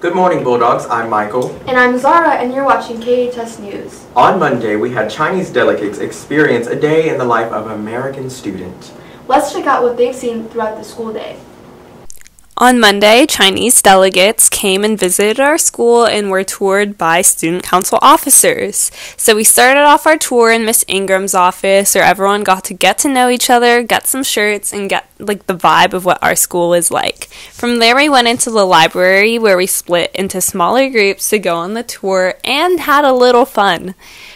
Good morning, Bulldogs. I'm Michael. And I'm Zara, and you're watching KHS News. On Monday, we had Chinese delegates experience a day in the life of an American student. Let's check out what they've seen throughout the school day. On Monday, Chinese delegates came and visited our school and were toured by student council officers. So we started off our tour in Miss Ingram's office, where everyone got to know each other, get some shirts, and get the vibe of what our school is like. From there, we went into the library, where we split into smaller groups to go on the tour and had a little fun.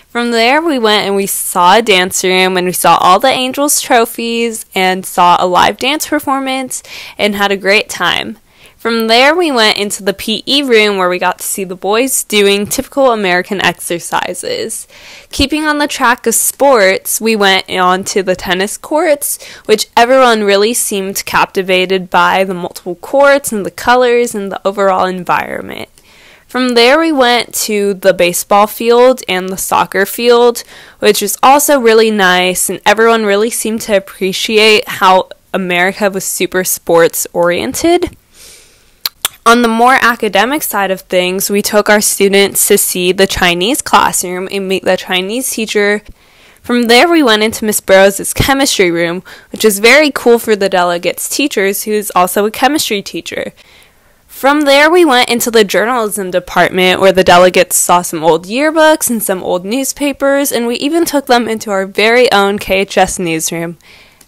From there, we went and we saw a dance room, and we saw all the Angels trophies and saw a live dance performance and had a great time. From there, we went into the PE room, where we got to see the boys doing typical American exercises. Keeping on the track of sports, we went on to the tennis courts, which everyone really seemed captivated by the multiple courts and the colors and the overall environment. From there, we went to the baseball field and the soccer field, which was also really nice, and everyone really seemed to appreciate how America was super sports-oriented. On the more academic side of things, we took our students to see the Chinese classroom and meet the Chinese teacher. From there, we went into Miss Burroughs' chemistry room, which was very cool for the delegates' teachers, who's also a chemistry teacher. From there, we went into the journalism department, where the delegates saw some old yearbooks and some old newspapers, and we even took them into our very own KHS newsroom.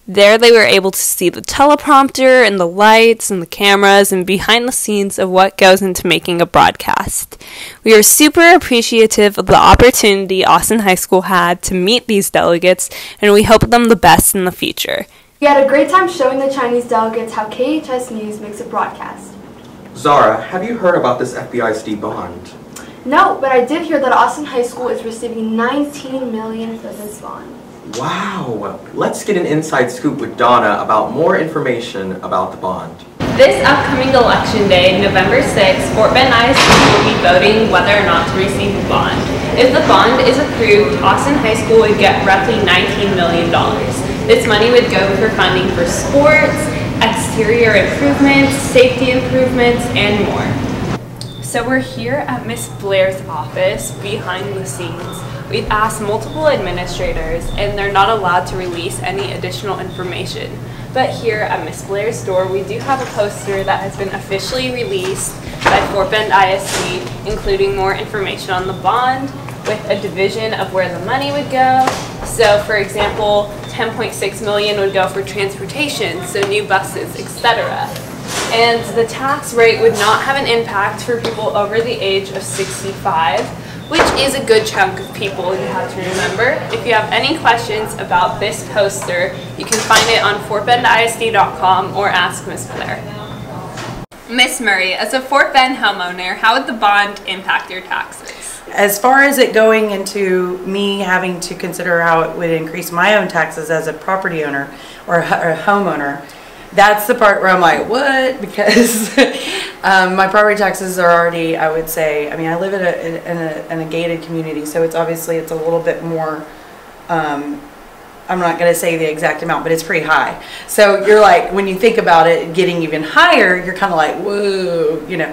There, they were able to see the teleprompter and the lights and the cameras and behind the scenes of what goes into making a broadcast. We are super appreciative of the opportunity Austin High School had to meet these delegates, and we hope them the best in the future. We had a great time showing the Chinese delegates how KHS News makes a broadcast. Zara, have you heard about this FBISD bond? No, but I did hear that Austin High School is receiving $19 million for this bond. Wow! Let's get an inside scoop with Donna about more information about the bond. This upcoming election day, November 6th, Fort Bend ISD will be voting whether or not to receive a bond. If the bond is approved, Austin High School would get roughly $19 million. This money would go for funding for sports, exterior improvements, safety improvements, and more. So we're here at Miss Blair's office behind the scenes. We've asked multiple administrators, and they're not allowed to release any additional information. But here at Miss Blair's door, we do have a poster that has been officially released by Fort Bend ISD, including more information on the bond, with a division of where the money would go. So for example, $10.6 million would go for transportation, so new buses, etc. And the tax rate would not have an impact for people over the age of 65, which is a good chunk of people, you have to remember. If you have any questions about this poster, you can find it on fortbendisd.com or ask Miss Blair. Miss Murray, as a Fort Bend homeowner, how would the bond impact your taxes? As far as it going into me having to consider how it would increase my own taxes as a property owner or a homeowner, that's the part where I'm like, what? Because my property taxes are already, I would say, I mean, I live in a gated community, so it's obviously it's a little bit more, I'm not going to say the exact amount, but it's pretty high. So you're like, when you think about it getting even higher, you're kind of like, whoa, you know.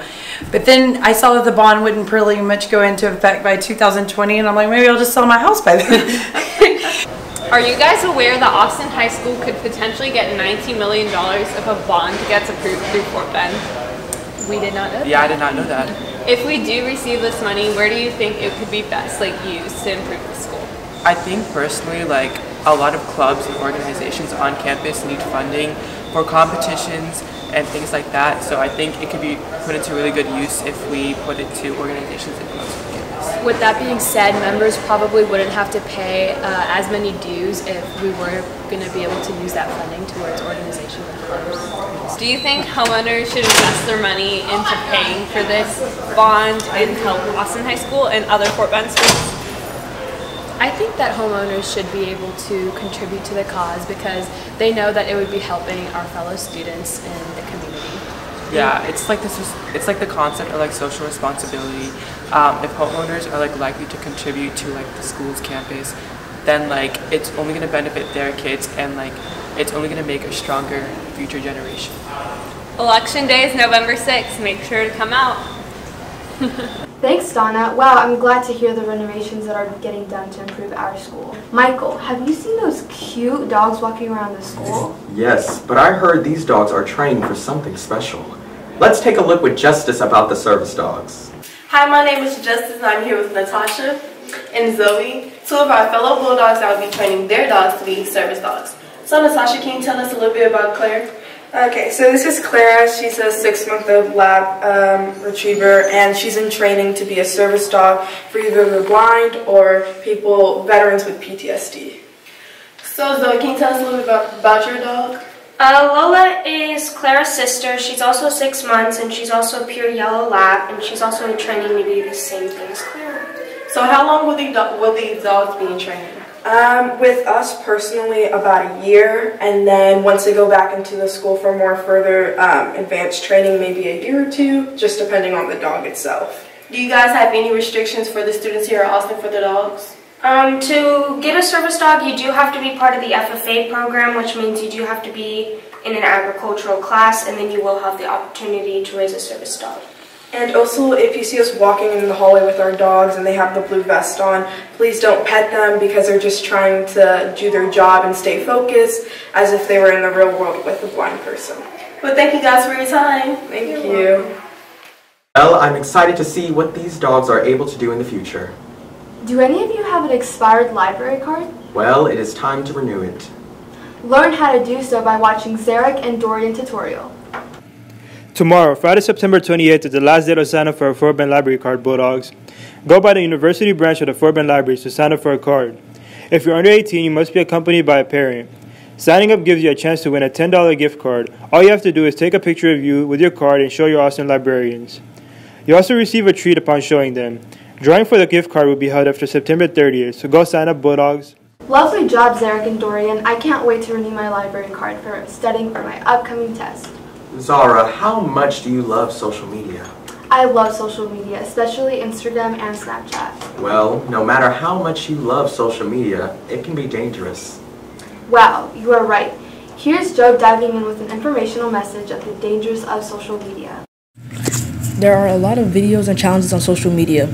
But then I saw that the bond wouldn't pretty much go into effect by 2020, and I'm like, maybe I'll just sell my house by then. Are you guys aware that Austin High School could potentially get $19 million if a bond gets approved through Fort Bend? We did not know that. Yeah, I did not know that. If we do receive this money, where do you think it could be best used to improve the school? I think personally, a lot of clubs and organizations on campus need funding for competitions and things like that. So I think it could be put into really good use if we put it to organizations and clubs on campus. With that being said, members probably wouldn't have to pay as many dues if we were going to be able to use that funding towards organizations and clubs. Do you think homeowners should invest their money into paying for this bond and help Austin High School and other Fort Bend schools? I think that homeowners should be able to contribute to the cause because they know that it would be helping our fellow students in the community. Yeah, it's like the concept of social responsibility. If homeowners are likely to contribute to the school's campus, then it's only going to benefit their kids, and it's only going to make a stronger future generation. Election Day is November 6th. Make sure to come out. Thanks, Donna. Wow, I'm glad to hear the renovations that are getting done to improve our school. Michael, have you seen those cute dogs walking around the school? Yes, but I heard these dogs are trained for something special. Let's take a look with Justice about the service dogs. Hi, my name is Justice and I'm here with Natasha and Zoe, two of our fellow bulldogs that will be training their dogs to be service dogs. So Natasha, can you tell us a little bit about Claire? Okay, so this is Clara. She's a 6-month-old lab retriever, and she's in training to be a service dog for either the blind or veterans with PTSD. So Zoe, can you tell us a little bit about your dog? Lola is Clara's sister. She's also 6 months, and she's also a pure yellow lab, and she's also in training to be the same thing as Clara. So how long will these dogs be in training? With us personally, about a year, and then once they go back into the school for more further advanced training, maybe a year or two, just depending on the dog itself. Do you guys have any restrictions for the students here at Austin for the dogs? To get a service dog, you do have to be part of the FFA program, which means you do have to be in an agricultural class, and then you will have the opportunity to raise a service dog. And also, if you see us walking in the hallway with our dogs and they have the blue vest on, please don't pet them because they're just trying to do their job and stay focused as if they were in the real world with a blind person. Well, thank you guys for your time. Thank you. Well, I'm excited to see what these dogs are able to do in the future. Do any of you have an expired library card? Well, it is time to renew it. Learn how to do so by watching Zarek and Dorian tutorial. Tomorrow, Friday, September 28th, is the last day to sign up for a Fort Bend Library card, Bulldogs. Go by the University branch of the Fort Bend Libraries to sign up for a card. If you're under 18, you must be accompanied by a parent. Signing up gives you a chance to win a $10 gift card. All you have to do is take a picture of you with your card and show your Austin librarians. You also receive a treat upon showing them. Drawing for the gift card will be held after September 30th, so go sign up, Bulldogs. Lovely job, Zarek and Dorian. I can't wait to renew my library card for studying for my upcoming test. Zara, how much do you love social media? I love social media, especially Instagram and Snapchat. Well, no matter how much you love social media, it can be dangerous. Wow, you are right. Here's Joe diving in with an informational message of the dangers of social media. There are a lot of videos and challenges on social media,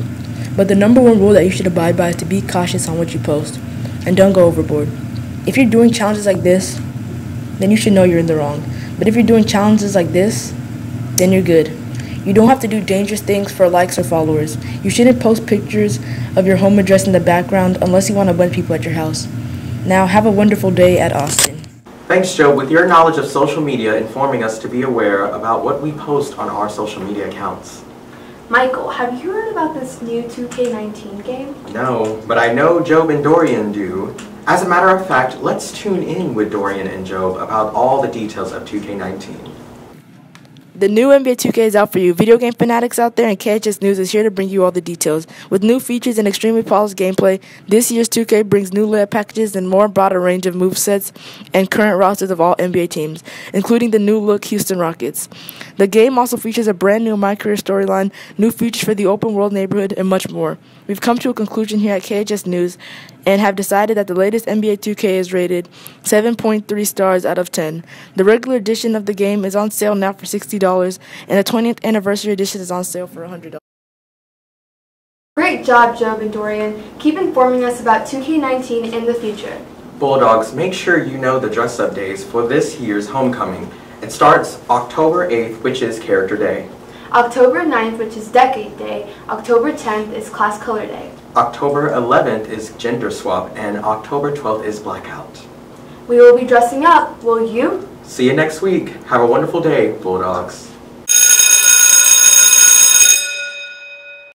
but the number one rule that you should abide by is to be cautious on what you post, and don't go overboard. If you're doing challenges like this, then you should know you're in the wrong. But if you're doing challenges like this, then you're good. You don't have to do dangerous things for likes or followers. You shouldn't post pictures of your home address in the background unless you want a bunch of people at your house. Now, have a wonderful day at Austin. Thanks, Joe, with your knowledge of social media informing us to be aware about what we post on our social media accounts. Michael, have you heard about this new 2K19 game? No, but I know Job and Dorian do. As a matter of fact, let's tune in with Dorian and Job about all the details of 2K19. The new NBA 2K is out for you video game fanatics out there, and KHS News is here to bring you all the details. With new features and extremely polished gameplay, this year's 2K brings new layout packages and more broader range of movesets and current rosters of all NBA teams, including the new-look Houston Rockets. The game also features a brand new My Career storyline, new features for the open world neighborhood, and much more. We've come to a conclusion here at KHS News and have decided that the latest NBA 2K is rated 7.3 stars out of 10. The regular edition of the game is on sale now for $60, and the 20th anniversary edition is on sale for $100. Great job, Job and Dorian. Keep informing us about 2K19 in the future. Bulldogs, make sure you know the dress-up days for this year's homecoming. It starts October 8th, which is Character Day. October 9th, which is Decade Day. October 10th is Class Color Day. October 11th is Gender Swap, and October 12th is Blackout. We will be dressing up, will you? See you next week. Have a wonderful day, Bulldogs.